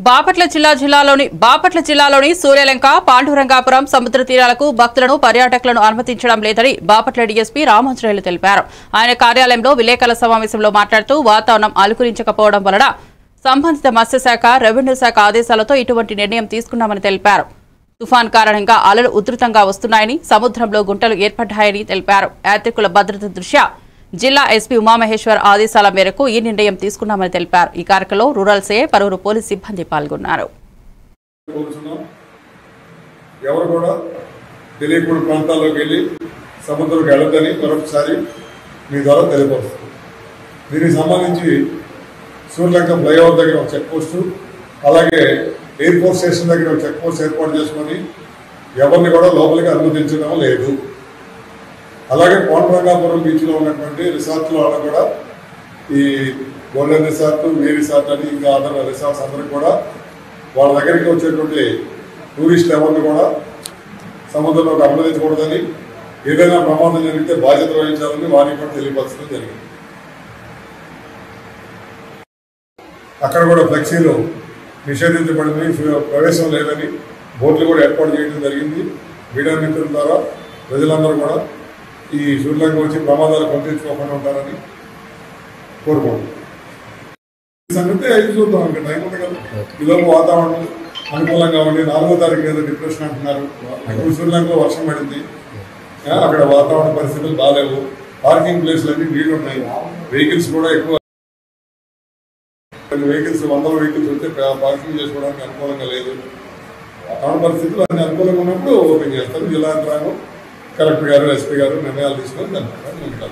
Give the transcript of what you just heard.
బాపట్ల జిల్లాలోని సూర్యలంక పాండురంగాపురం సముద్ర తీరాలకు భక్తులను పర్యాటకులను అనుమతించడం లేదని బాపట్ల డీఎస్పీ రామాంజనేయులు తెలిపారు. ఆయన కార్యాలయంలో విలేకరుల సమావేశంలో మాట్లాడుతూ వాతావరణం అనుకూలించకపోవడం వలన సంబంధిత మత్స్యశాఖ, రెవెన్యూ శాఖ ఆదేశాలతో ఇటువంటి నిర్ణయం తీసుకున్నామని తెలిపారు. తుఫాన్ కారణంగా అలలు ఉధృతంగా వస్తున్నాయని, సముద్రంలో గుంటలు ఏర్పడ్డాయని తెలిపారు. యాత్రికుల భద్రత దృష్ట్యా జిల్లా ఎస్పీ ఉమామహేశ్వర్ ఆదేశాల మేరకు ఈ నిర్ణయం తీసుకున్నామని తెలిపారు. ఈ కార్యక్రమంలో రూరల్ సీఐ, పలువురు పోలీసు సిబ్బంది పాల్గొన్నారు. ఎవరు కూడా తెలియకుండా ప్రాంతాల్లోకి వెళ్ళి సముద్రంకి వెళ్ళొద్దని మరొకసారి మీ ద్వారా తెలియపరుస్తుంది. దీనికి సంబంధించి సూర్యలంక ఫ్లైఓవర్ దగ్గర ఒక చెక్ పోస్టు, అలాగే ఎయిర్పోర్ట్ స్టేషన్ దగ్గర ఒక చెక్ పోస్ట్ ఏర్పాటు చేసుకొని ఎవరిని కూడా లోపలికి అనుమతించడం లేదు. అలాగే పాండురంగాపురం బీచ్లో ఉన్నటువంటి రిసార్ట్లో కూడా ఈ గోల్డెన్ రిసార్ట్, వీ రిసార్ట్ అని ఇంకా అదర్ రిసార్ట్స్ అందరికి కూడా వాళ్ళ దగ్గరికి వచ్చేటువంటి టూరిస్ట్ ఎవరిని కూడా సముద్రంలోకి అనుమతించకూడదని, ఏదైనా ప్రమాదం జరిగితే బాధ్యత వహించాలని వారికి కూడా తెలియపరచడం జరిగింది. అక్కడ కూడా ఫ్లెక్సీలు నిషేధించబడింది, ప్రవేశం లేదని బోట్లు కూడా ఏర్పాటు చేయడం జరిగింది. మీడియా మిత్రుల ద్వారా ప్రజలందరూ కూడా ఈ సూర్యలంక వచ్చి ప్రమాదాలు పంపించుకోకుండా ఉంటారని కోరుకుంటున్నాం. సంగతి అయితే చూద్దాం, ఇంకా టైం ఉంది కదా. ఈలోపు వాతావరణం అనుకూలంగా ఉండి 4వ తారీఖు ఏదో డిప్రెషన్ అంటున్నారు. ఇప్పుడు సూర్యలంకలో వర్షం పడింది, అక్కడ వాతావరణ పరిస్థితులు బాగాలేవు. పార్కింగ్ ప్లేస్లు అన్ని నీళ్లు ఉన్నాయి. వెహికల్స్ కూడా ఎక్కువ వెహికల్స్ 100 వెహికల్స్ వస్తే పార్కింగ్ చేసుకోవడానికి అనుకూలంగా లేదు. వాతావరణ పరిస్థితులు అన్ని అనుకూలంగా ఉన్నప్పుడు ఓపెన్ చేస్తారు. జిల్లా యంత్రాంగం, కలెక్టర్ గారు, ఎస్పీ గారు నిర్ణయాలు తీసుకొని దాని ప్రకారం ముందుకు